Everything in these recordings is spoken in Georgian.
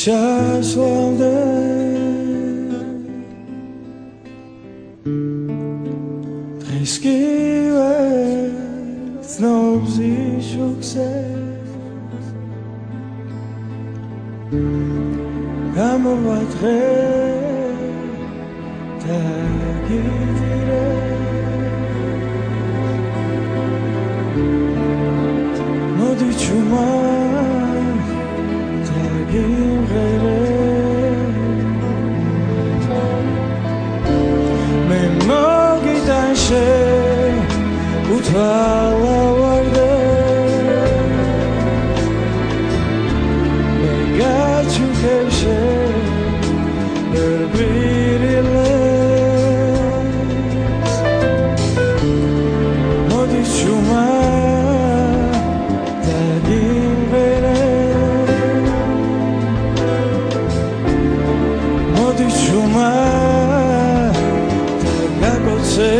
ჩასვლამდე დღეს კივე ცნობს იშუქზე გამოვა დღე და გიძირე მოდი ჩუმა და გიმღერე მე მოგიდანშე უთვალა ვარდე მე გაჩუქებშე ერბირილეს მოდი ჩუმა და გიმღერე მოდი ჩუმა და გაგოცე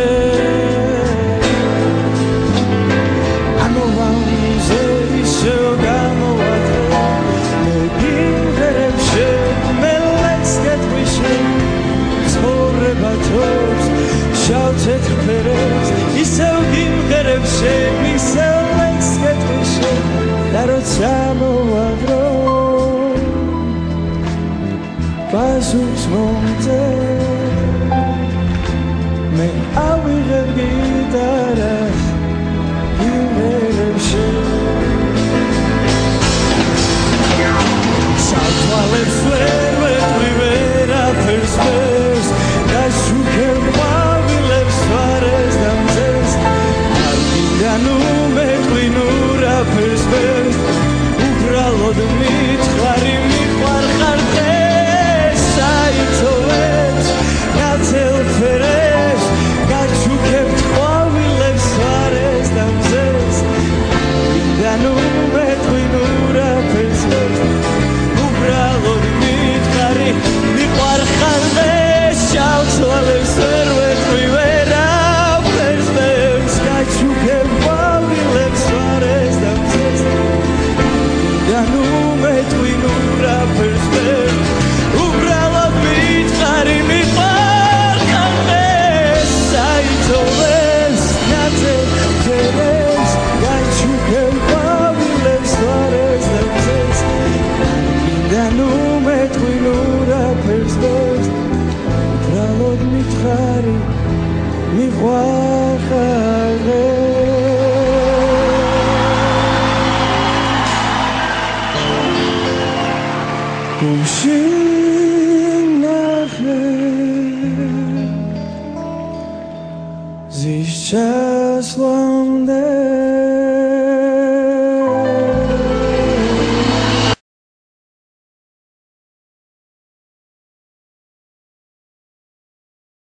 შავთეთრ ფერებს ისევ გიმღერებშე ისევ ლექს გეტყვიშე და როცა მოვაგრო პასუხს მომწე მე ავიღებ გიტარას გიმღერებშე სათვალებს ვერ ვეტყვი ვერაფერს ფერს გაშუქებ უბრალოდ მითხარი მიყვარხარ დღეს საიცოვებს ნაცელფერებს გაჩუქებთ ყვავილებს ვარეს და მზეს ვინდან უმეტყვინ ურაფერს უბრალოდ მითხარი მიყვარხარ დღეს შავცვალებს ვერ ვეტყვი ვერაფერს ფერს გაჩუქებ ყვავილებს ვარეს და მზეს ნუმეტყვინ ურაფერს ვერ უბრალოდ მითხარი მიყვარხარ დღეს საიცოვებს ნაცელფერებს გაჩუქებ ყვავილებს ვარეს და მზეს მინდა ნუმეტყვინ ურაფერს ვერ უბრალოდ მითხარი მიყვარხარ დღეს Zis časlamde